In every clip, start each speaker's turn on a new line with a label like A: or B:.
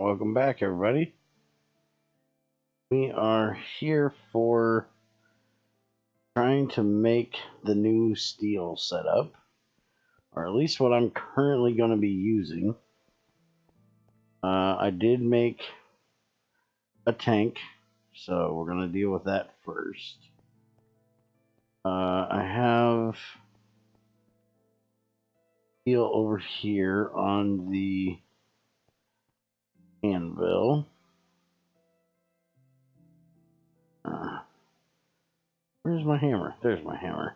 A: welcome back, everybody. We are here for trying to make the new steel setup, or at least what I'm currently going to be using. I did make a tank, so we're going to deal with that first. I have steel over here on the anvil. Where's my hammer? There's my hammer.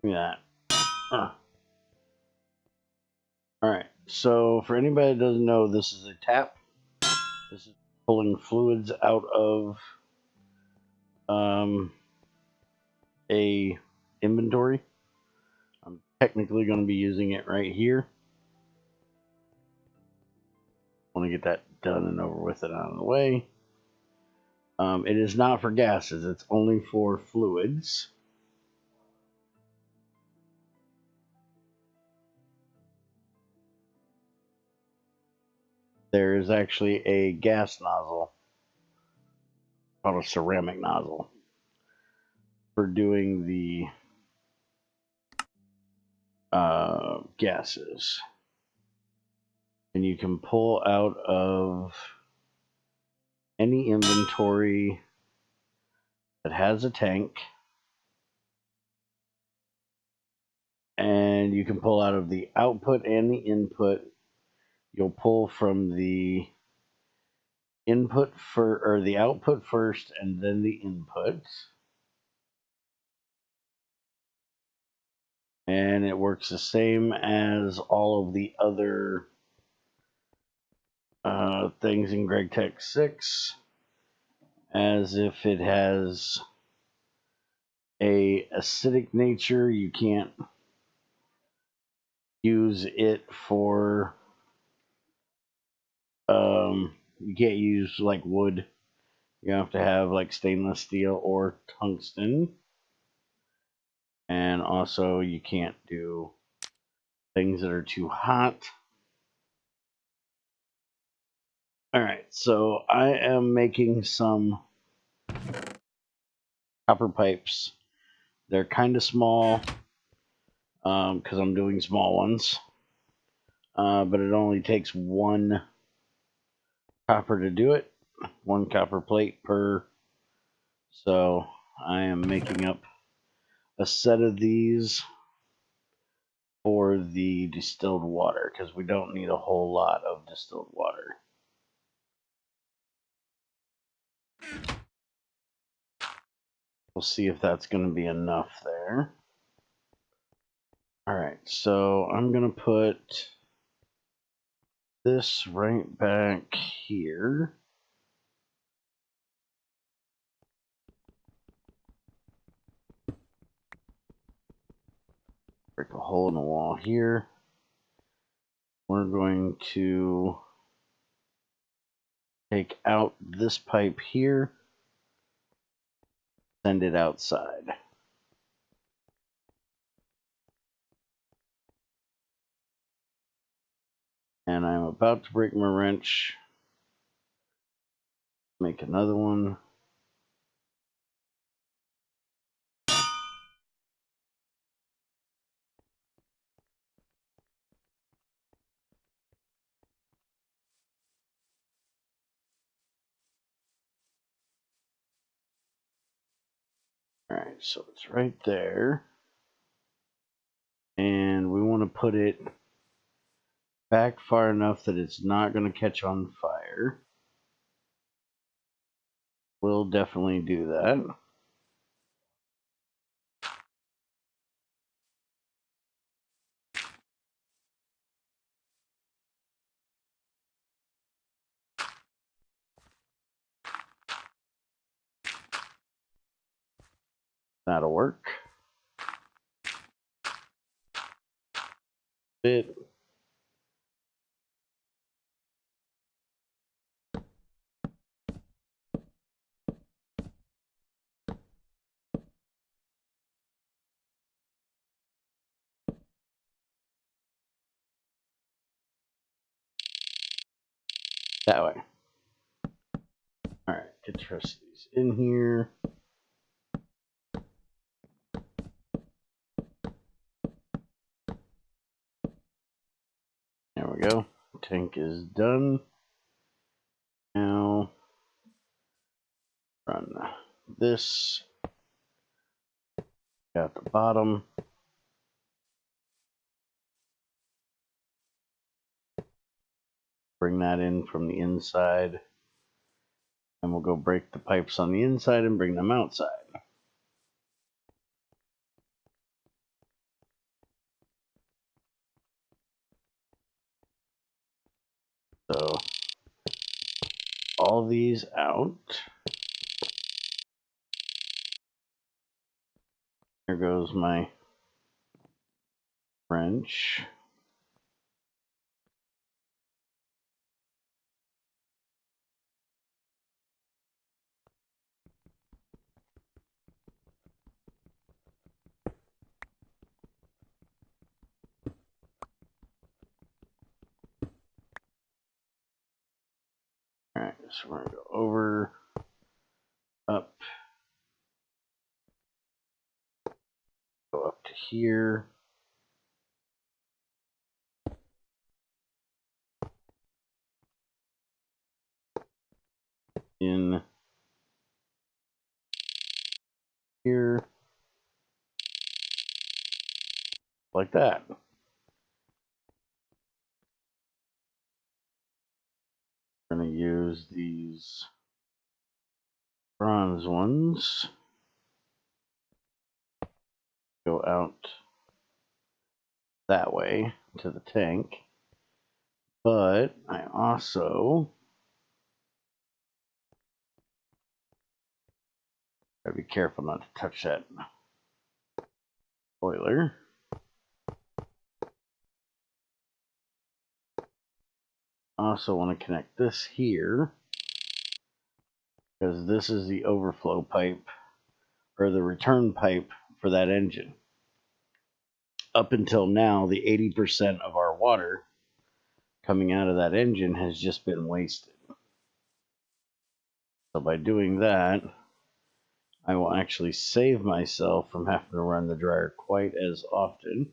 A: Give me that. Alright, so for anybody that doesn't know, this is a tap. This is pulling fluids out of a inventory. I'm technically going to be using it right here. I want to get that done and over with it out of the way. It is not for gases, it's only for fluids. There is actually a gas nozzle called a ceramic nozzle for doing the gases. And you can pull out of any inventory that has a tank, and you can pull out of the output and the input. You'll pull from the the output first and then the input. And it works the same as all of the other things in GregTech 6, as if it has a acidic nature, you can't use it for you can't use like wood. You have to have like stainless steel or tungsten. And also you can't do things that are too hot. Alright, so I am making some copper pipes. They're kind of small because I'm doing small ones. But it only takes one copper to do it. One copper plate per. So I am making up a set of these for the distilled water because we don't need a whole lot of distilled water. We'll see if that's going to be enough there. Alright, so I'm going to put this right back here. Break a hole in the wall here. We're going to take out this pipe here, send it outside. And I'm about to break my wrench. Make another one. Alright, so it's right there. And we want to put it back far enough that it's not going to catch on fire. We'll definitely do that. That'll work. Bit. That way. Alright, get the rest of these in here. There we go. Tank is done. Now run this. Got the bottom. Bring that in from the inside. And we'll go break the pipes on the inside and bring them outside. So all these out. There goes my wrench. Alright, so we're going to go over, up, go up to here. In here. Like that. We're going to use these bronze ones. Go out that way to the tank. But I also gotta be careful not to touch that boiler. Also want to connect this here because this is the overflow pipe or the return pipe for that engine. Up until now, the 80% of our water coming out of that engine has just been wasted. So by doing that, I will actually save myself from having to run the dryer quite as often.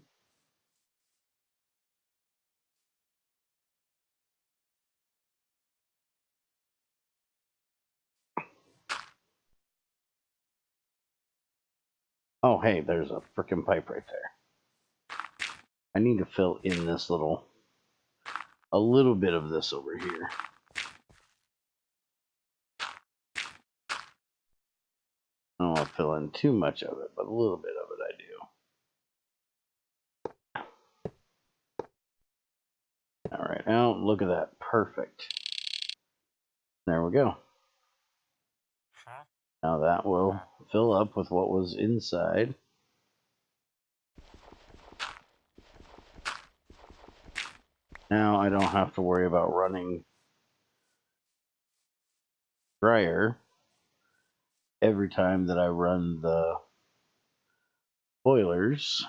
A: Oh, hey, there's a freaking pipe right there. I need to fill in this a little bit of this over here. I don't want to fill in too much of it, but a little bit of it I do. All right, now look at that. Perfect. There we go. Now that will fill up with what was inside. Now I don't have to worry about running dryer every time that I run the boilers.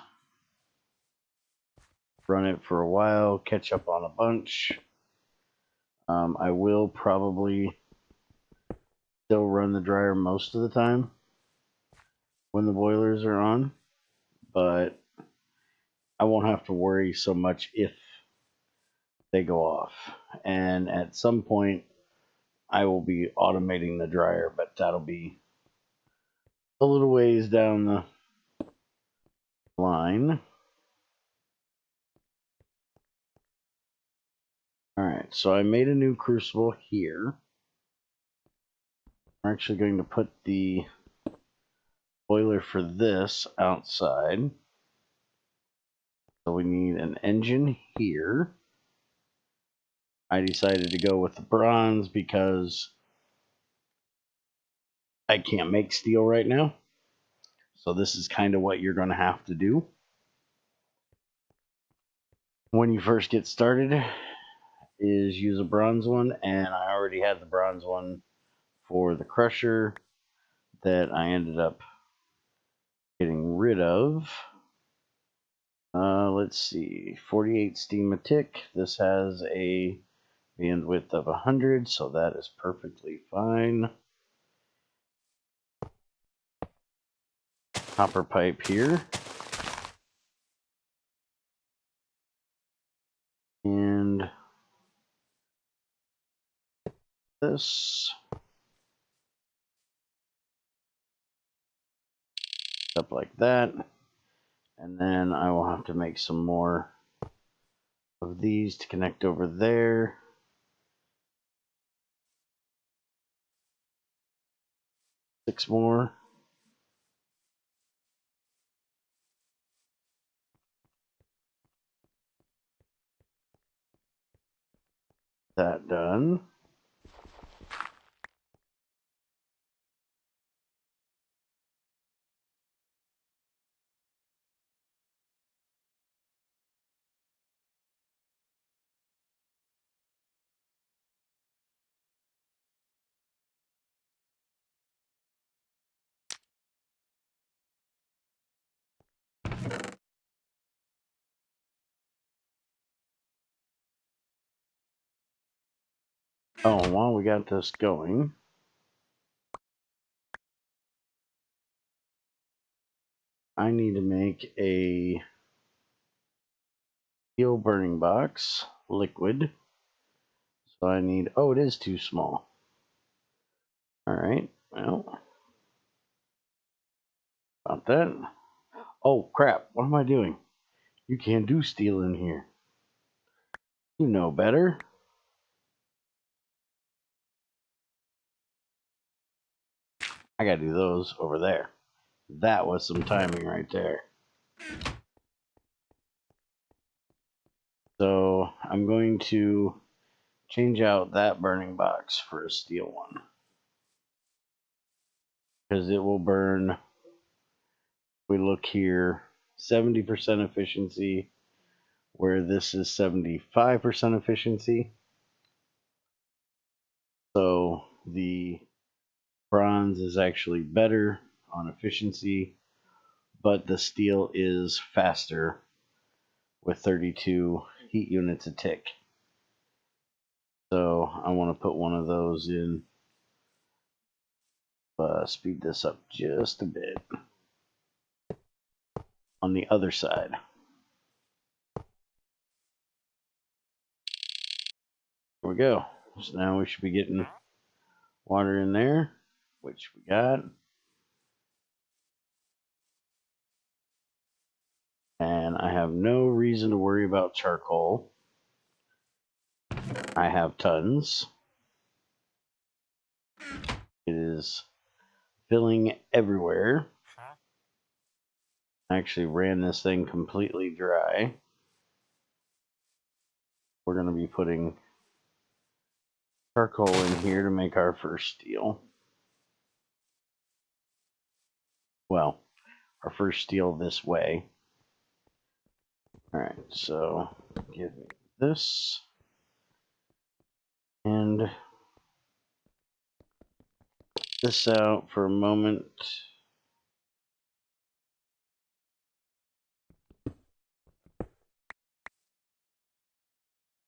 A: Run it for a while, catch up on a bunch. I will probably still run the dryer most of the time when the boilers are on, but I won't have to worry so much if they go off. And at some point, I will be automating the dryer, but that'll be a little ways down the line. All right, so I made a new crucible here. We're actually going to put the boiler for this outside. So we need an engine here. I decided to go with the bronze because I can't make steel right now. So this is kind of what you're going to have to do when you first get started, is use a bronze one. And I already had the bronze one for the crusher that I ended up getting rid of. Let's see, 48 steam a tick. This has a Band width of 100, so that is perfectly fine. Copper pipe here. And this up like that. And then I will have to make some more of these to connect over there. Six more. That done. Oh, while we got this going, I need to make a steel burning box, liquid. So I need, oh, it is too small. All right, well, about that. Oh, crap, what am I doing? You can't do steel in here. You know better. I gotta do those over there. That was some timing right there. So I'm going to change out that burning box for a steel one. Because it will burn, if we look here, 70% efficiency, where this is 75% efficiency. So the bronze is actually better on efficiency, but the steel is faster with 32 heat units a tick. So I want to put one of those in, speed this up just a bit on the other side. There we go. So now we should be getting water in there, which we got. And I have no reason to worry about charcoal. I have tons. It is filling everywhere. I actually ran this thing completely dry. We're going to be putting charcoal in here to make our first steel. Well, our first steel this way. Alright, so give me this. And this out for a moment.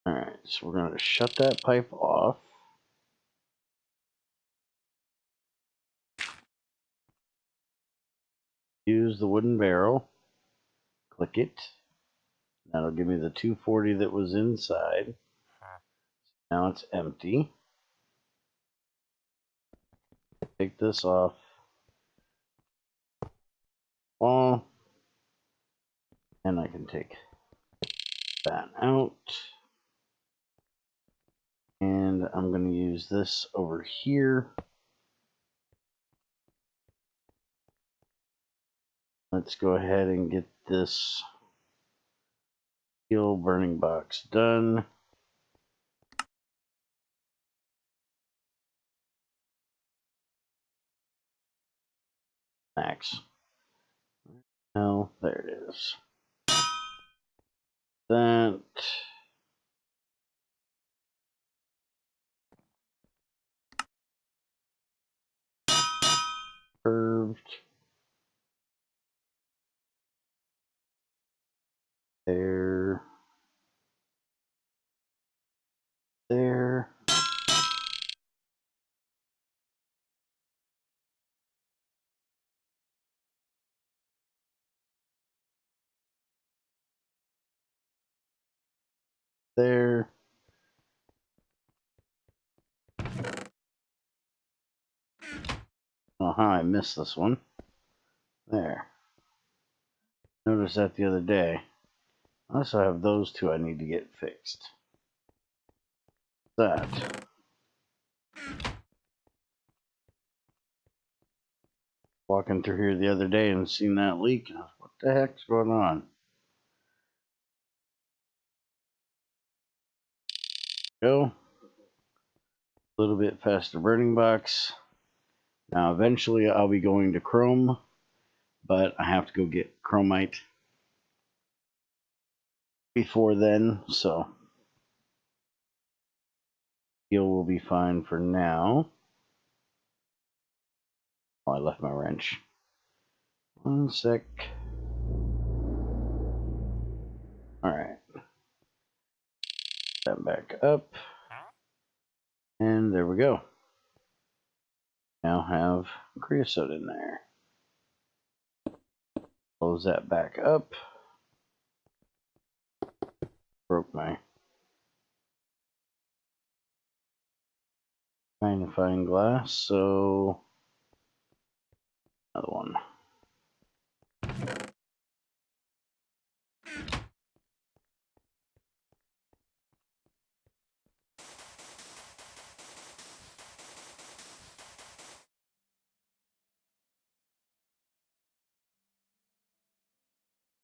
A: Alright, so we're going to shut that pipe off. Use the wooden barrel. Click it. That'll give me the 240 that was inside. Now it's empty. Take this off. All. And I can take that out. And I'm going to use this over here. Let's go ahead and get this steel burning box done. Max. Now, there it is. That. Curved. There. there. There. Oh, how I missed this one. There. Noticed that the other day. I also have those two I need to get fixed. That. Walking through here the other day and seen that leak. What the heck's going on? Go. A little bit faster burning box. Now eventually I'll be going to chrome, but I have to go get chromite before then, so steel will be fine for now. Oh, I left my wrench. One sec. Alright. That back up. And there we go. Now have creosote in there. Close that back up. Broke my magnifying glass, so another one.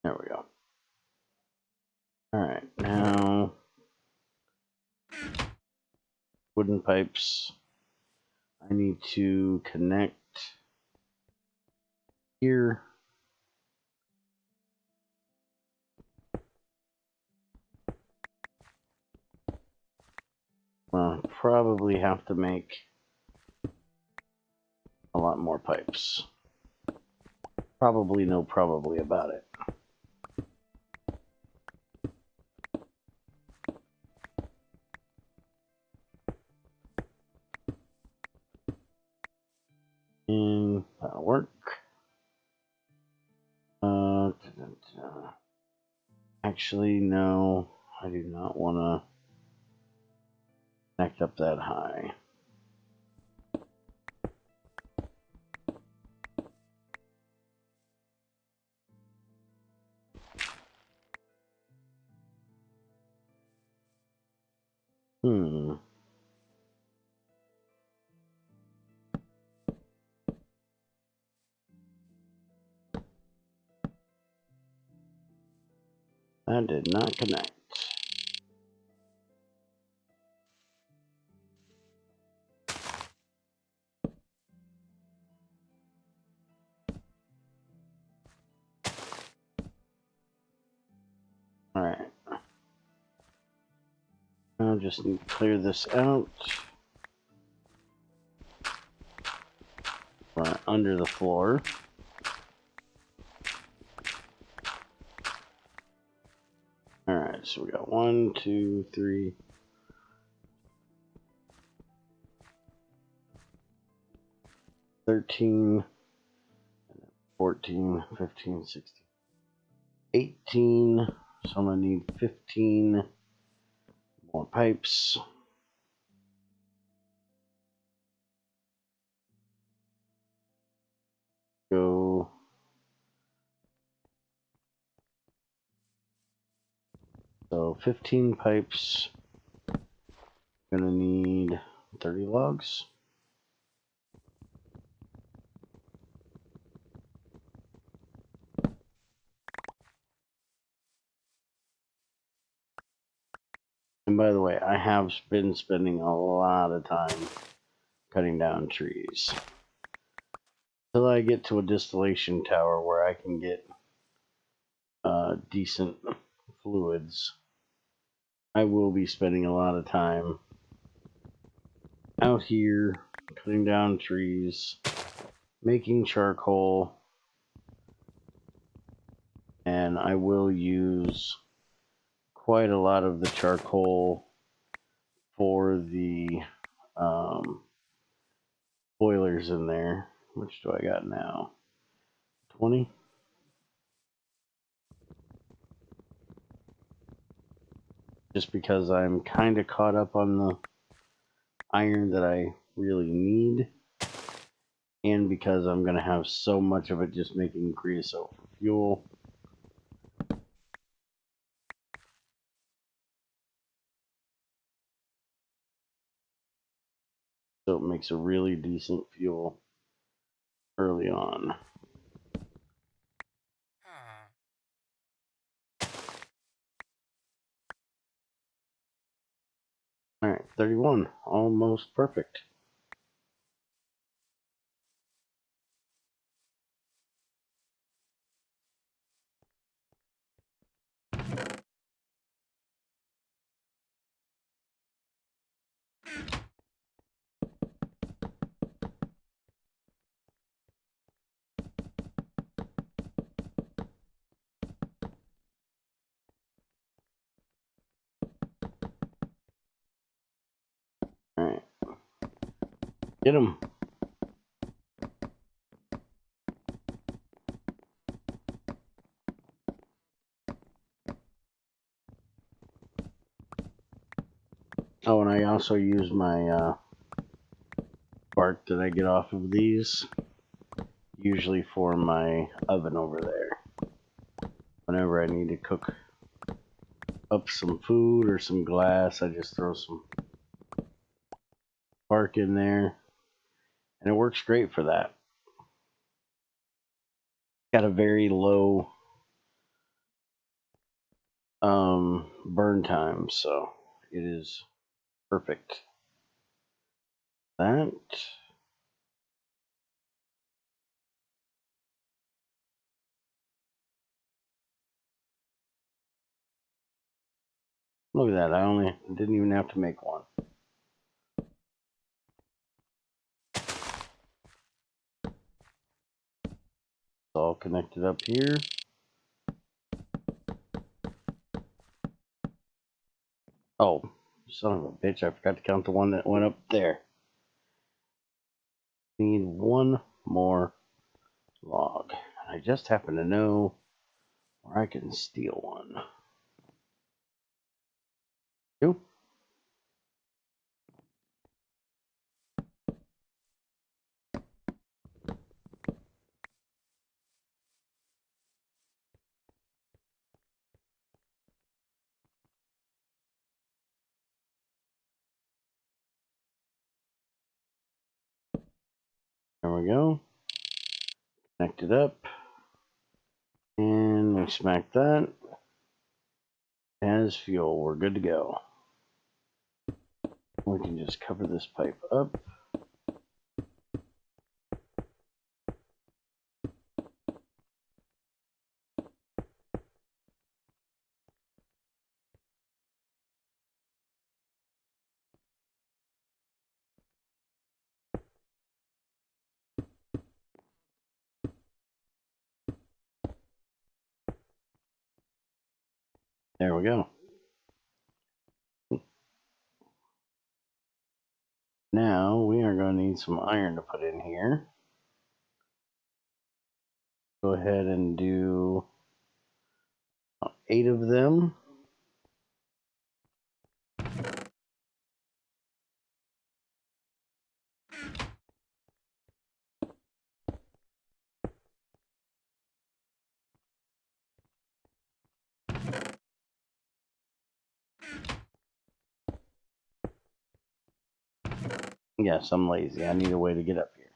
A: There we go. Alright, now wooden pipes. I need to connect here. Well, probably have to make a lot more pipes. Probably no probably about it. And that'll work. Actually, no, I do not want to connect up that high. That did not connect. Alright. I just need to clear this out. Right under the floor. Alright, so we got 1, 2, 3, 13, 14, 15, 16, 18. So I'm going to need 15 more pipes. Go. So 15 pipes. Gonna need 30 logs. And by the way, I have been spending a lot of time cutting down trees. Until I get to a distillation tower where I can get decent fluids, I will be spending a lot of time out here cutting down trees, making charcoal, and I will use quite a lot of the charcoal for for the boilers in there. Which do I got now? 20? Just because I'm kind of caught up on the iron that I really need, and because I'm going to have so much of it just making creosote for fuel. So it makes a really decent fuel early on. Alright, 31. Almost perfect. Alright. Get him. Oh, and I also use my bark that I get off of these, usually for my oven over there. Whenever I need to cook up some food or some glass, I just throw some bark in there, and it works great for that. Got a very low burn time, so it is perfect. That. Look at that, I didn't even have to make one. It's all connected up here. Oh, son of a bitch, I forgot to count the one that went up there. Need one more log. I just happen to know where I can steal one. Nope. There we go. Connect it up. And we smack that. As fuel, we're good to go. We can just cover this pipe up. There we go. Now we are going to need some iron to put in here. Go ahead and do 8 of them. Yes, I'm lazy. I need a way to get up here.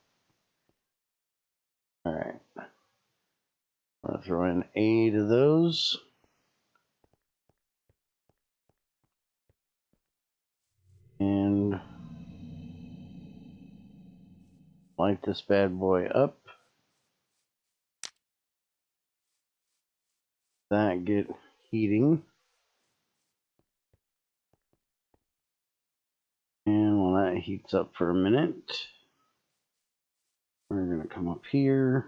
A: Alright. I'm going to throw in 8 of those. And light this bad boy up. That get heating. And while that heats up for a minute, we're going to come up here.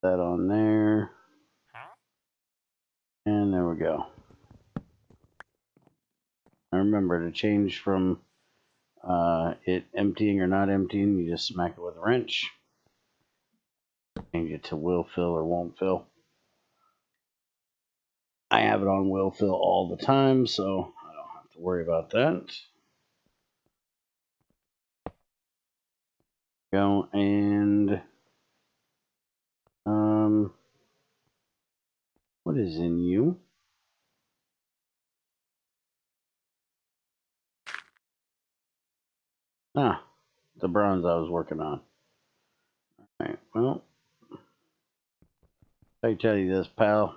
A: That on there. And there we go. Now remember, to change from it emptying or not emptying, you just smack it with a wrench. Change it to will fill or won't fill. I have it on will fill all the time, so I don't have to worry about that. Go and what is in you? Ah, the bronze I was working on. Alright, well, I tell you this, pal.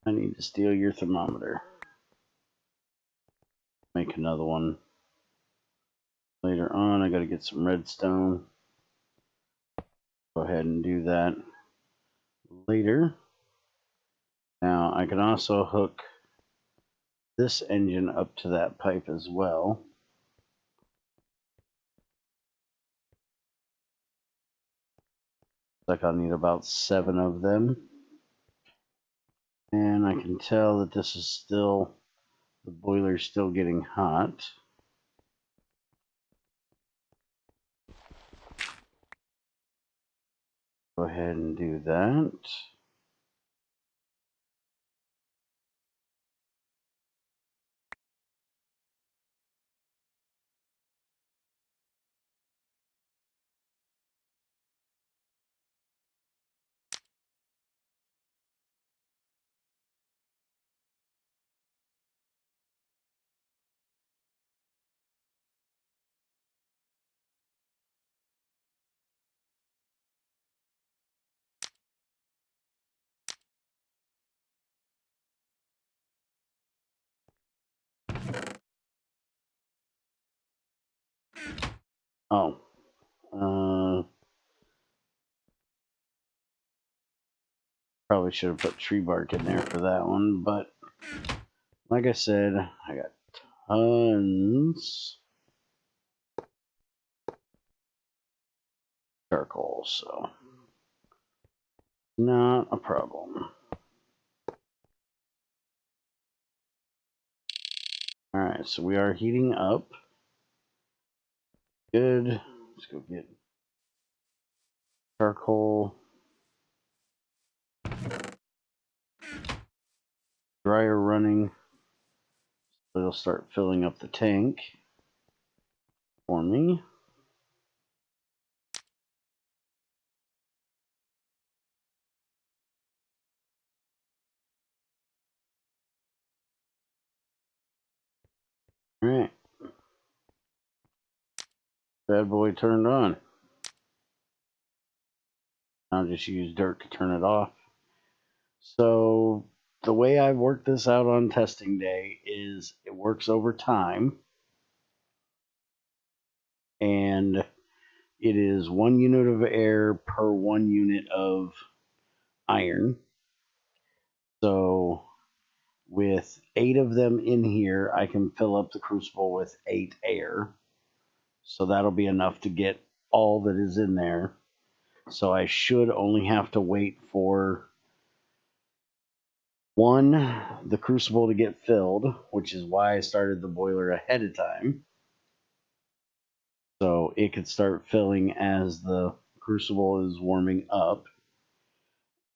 A: I need to steal your thermometer. Make another one later on. I gotta get some redstone. Go ahead and do that later. Now I can also hook this engine up to that pipe as well. Like I'll need about 7 of them. And I can tell that this is still, the boiler's still getting hot. Go ahead and do that. Oh, probably should have put tree bark in there for that one, but like I said, I got tons of charcoal, so not a problem. All right, so we are heating up. Good. Let's go get charcoal. Dryer running. So it'll start filling up the tank for me. All right. Bad boy turned on. I'll just use dirt to turn it off. So the way I worked this out on testing day is it works over time, and it is 1 unit of air per 1 unit of iron. So with 8 of them in here, I can fill up the crucible with 8 air. So that'll be enough to get all that is in there. So I should only have to wait for the crucible to get filled, which is why I started the boiler ahead of time. So it could start filling as the crucible is warming up.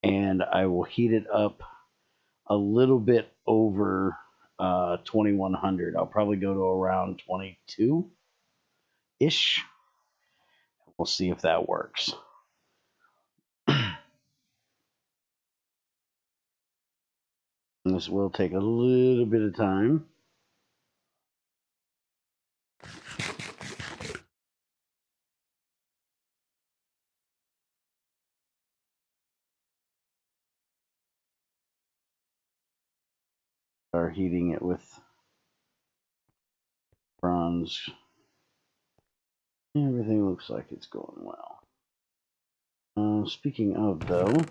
A: And I will heat it up a little bit over 2100. I'll probably go to around 22-ish. We'll see if that works. This will take a little bit of time. Start heating it with bronze. Everything looks like it's going well. Speaking of, though,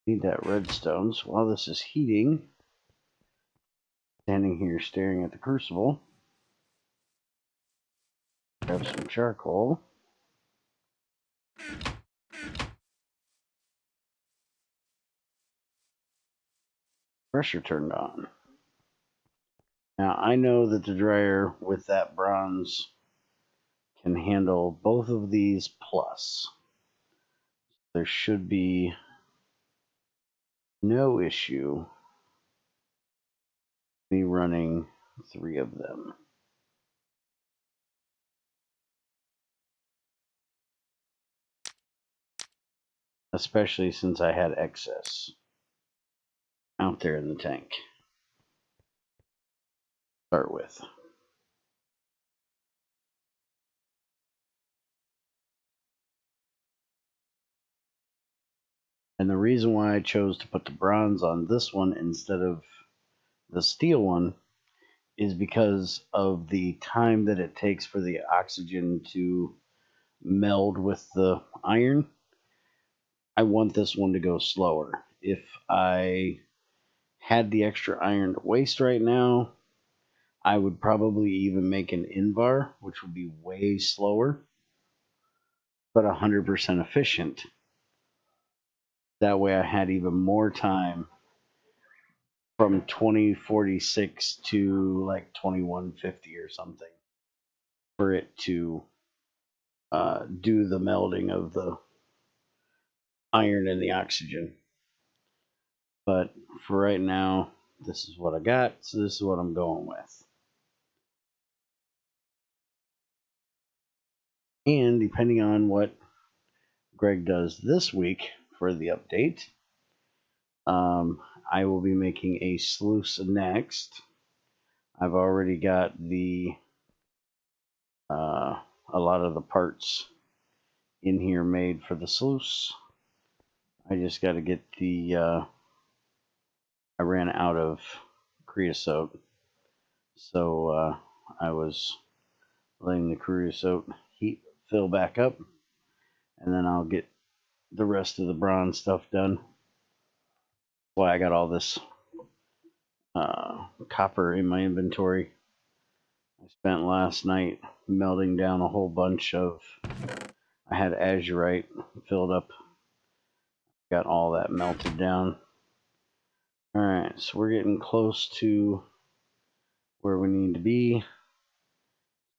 A: need that redstone. So while this is heating, standing here staring at the crucible, grab some charcoal. Pressure turned on. Now I know that the dryer with that bronze can handle both of these plus. There should be no issue me running 3 of them. Especially since I had excess out there in the tank to start with. And the reason why I chose to put the bronze on this one instead of the steel one is because of the time that it takes for the oxygen to meld with the iron. I want this one to go slower. If I had the extra iron to waste right now, I would probably even make an Invar, which would be way slower, but 100% efficient. That way I had even more time from 2046 to like 2150 or something for it to do the melding of the iron and the oxygen. But for right now, this is what I got, so this is what I'm going with. And depending on what Greg does this week for the update, I will be making a sluice next. I've already got the a lot of the parts in here made for the sluice. I just got to get the I ran out of creosote, so I was letting the creosote heat fill back up, and then I'll get the rest of the bronze stuff done. Why I got all this copper in my inventory. I spent last night melting down a whole bunch of. I had azurite filled up. Got all that melted down. All right, so we're getting close to where we need to be.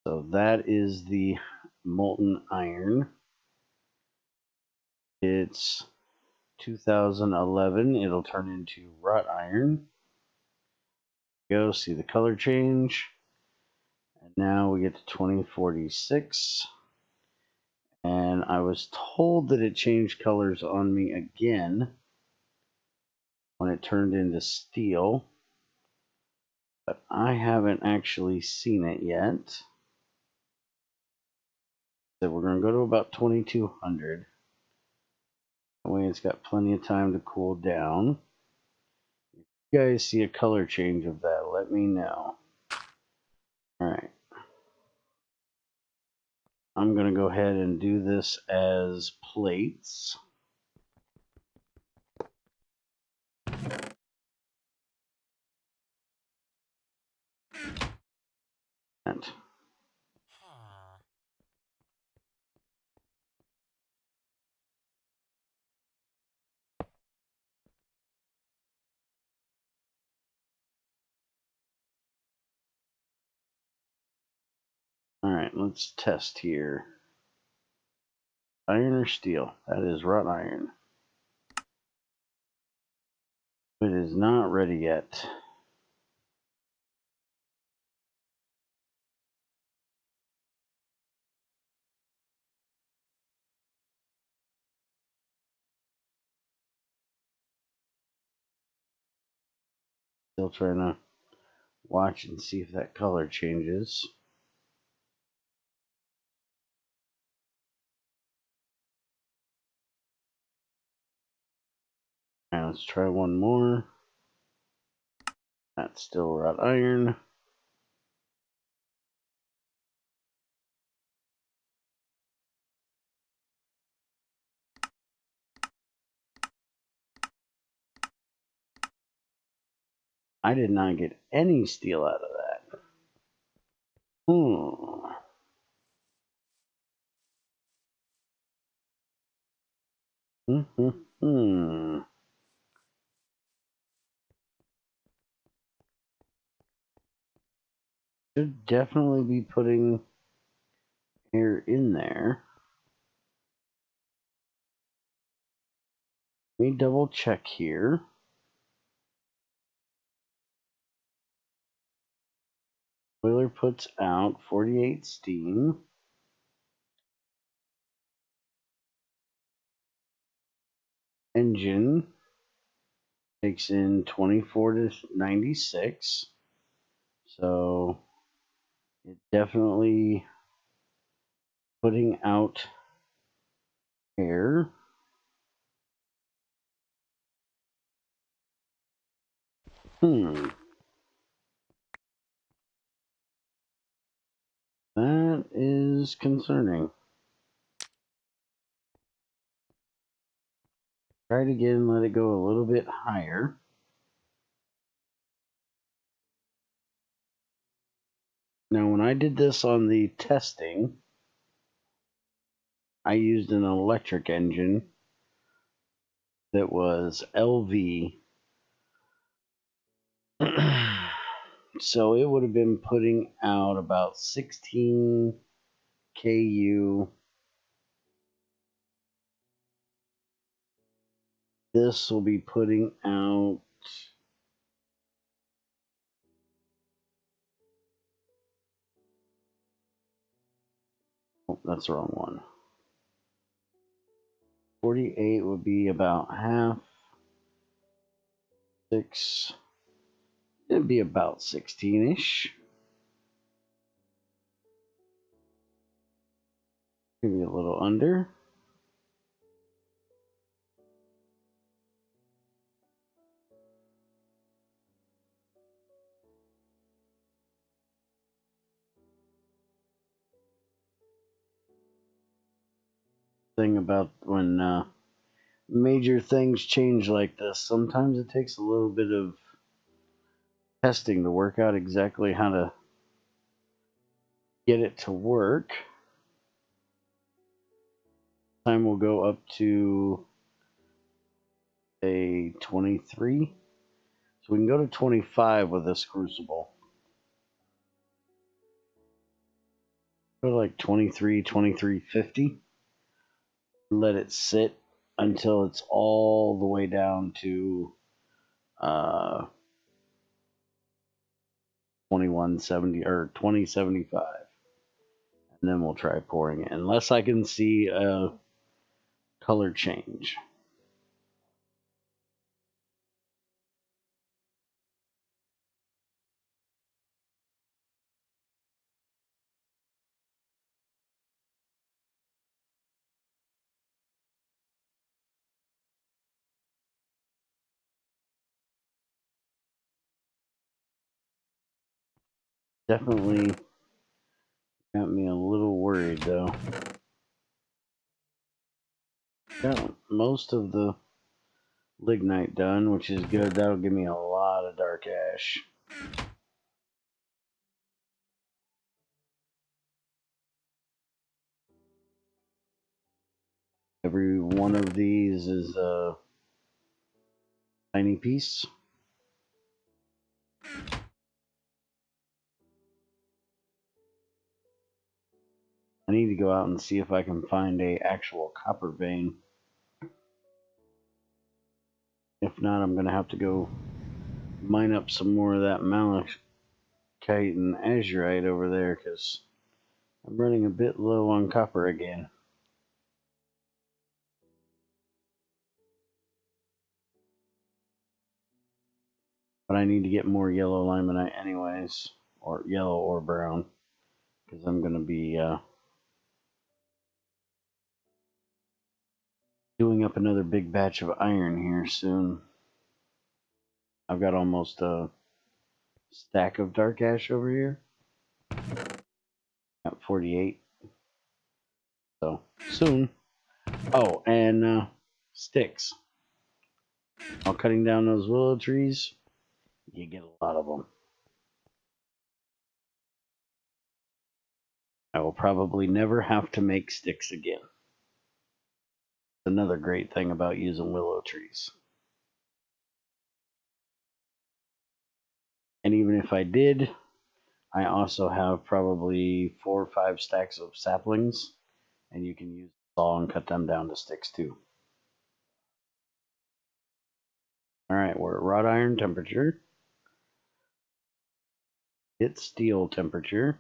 A: So that is the molten iron. It's 2011. It'll turn into wrought iron. Go see the color change. And now we get to 2046. And I was told that it changed colors on me again when it turned into steel. But I haven't actually seen it yet. So we're going to go to about 2200. That way it's got plenty of time to cool down. If you guys see a color change of that, let me know. Alright. I'm going to go ahead and do this as plates. And alright, let's test here. Iron or steel? That is wrought iron. It is not ready yet. Still trying to watch and see if that color changes. Alright, let's try one more. That's still wrought iron. I did not get any steel out of that. Should definitely be putting air in there. Let me double check here. Boiler puts out 48 steam. Engine takes in 24 to 96. So it definitely putting out air. That is concerning. Try it again, let it go a little bit higher. Now, when I did this on the testing, I used an electric engine that was LV. So it would have been putting out about 16 KU. This will be putting out that's the wrong one. 48 would be about half. 6. It'd be about 16-ish. Maybe a little under. Thing about when major things change like this, sometimes it takes a little bit of testing to work out exactly how to get it to work. Time will go up to a 23. So we can go to 25 with this crucible. Go to like 23, 2350. Let it sit until it's all the way down to 2170 or 2075. And then we'll try pouring it. Unless I can see a color change. Definitely got me a little worried though. Got most of the lignite done, which is good. That'll give me a lot of dark ash. Every one of these is a tiny piece. I need to go out and see if I can find a actual copper vein. If not, I'm going to have to go mine up some more of that malachite and azurite over there because I'm running a bit low on copper again. But I need to get more yellow limonite anyways, or yellow or brown, because I'm going to be doing up another big batch of iron here soon. I've got almost a stack of dark ash over here. At 48. So soon. Oh, and sticks. While cutting down those willow trees, you get a lot of them. I will probably never have to make sticks again. Another great thing about using willow trees. And even if I did, I also have probably 4 or 5 stacks of saplings, and you can use the saw and cut them down to sticks too. Alright, we're at wrought iron temperature. Hit steel temperature.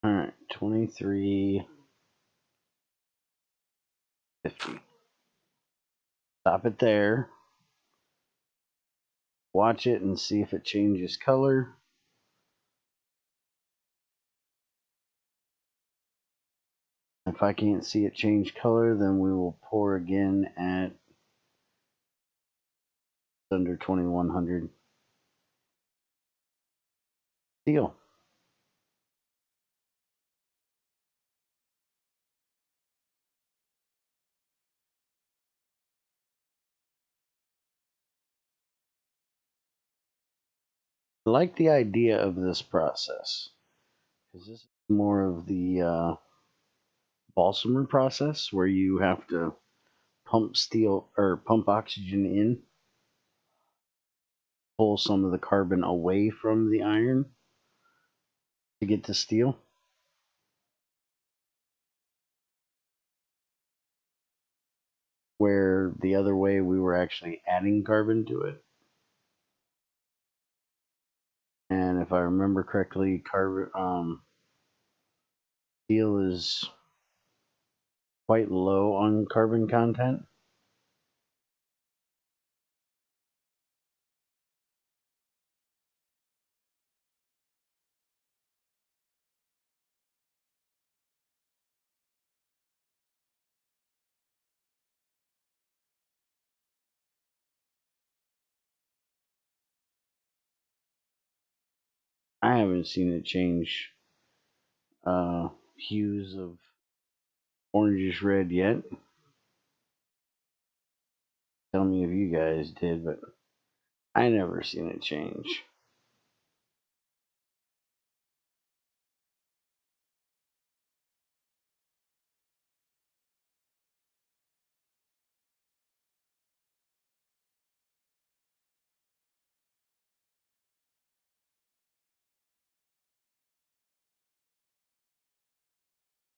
A: Alright, 2350. Stop it there. Watch it and see if it changes color. If I can't see it change color, then we will pour again at under 2100 steel. I like the idea of this process because this is more of the balsamer process where you have to pump steel or pump oxygen in, pull some of the carbon away from the iron to get to steel. Where the other way we were actually adding carbon to it. And if I remember correctly, steel is quite low on carbon content. I haven't seen it change hues of orangish red yet. Tell me if you guys did, but I never seen it change.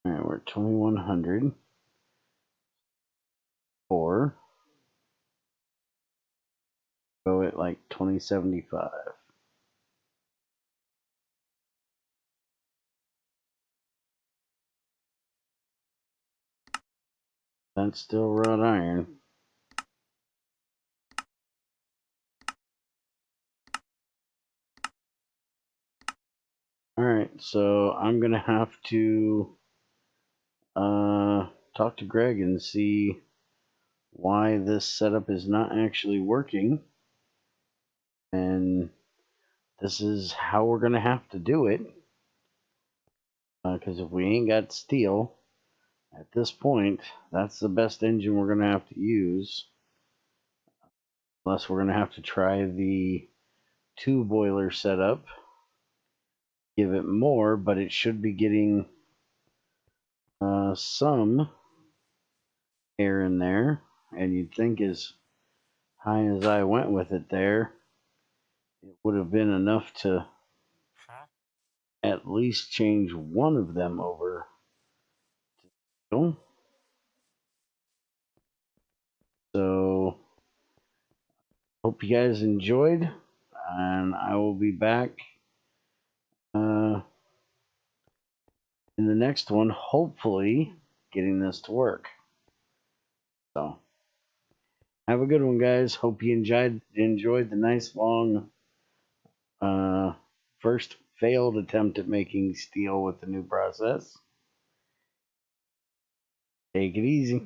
A: All right, we're at 2100. 4. Go at like 2075. That's still wrought iron. Alright, so I'm going to have to talk to Greg and see why this setup is not actually working. And this is how we're going to have to do it. Because if we ain't got steel at this point, that's the best engine we're going to have to use. Unless we're going to have to try the 2 boiler setup. Give it more, but it should be getting some air in there. And you'd think as high as I went with it there, it would have been enough to at least change one of them over to steel. So, hope you guys enjoyed, and I will be back in the next one, hopefully getting this to work. So, have a good one, guys. Hope you enjoyed the nice long first failed attempt at making steel with the new process. Take it easy.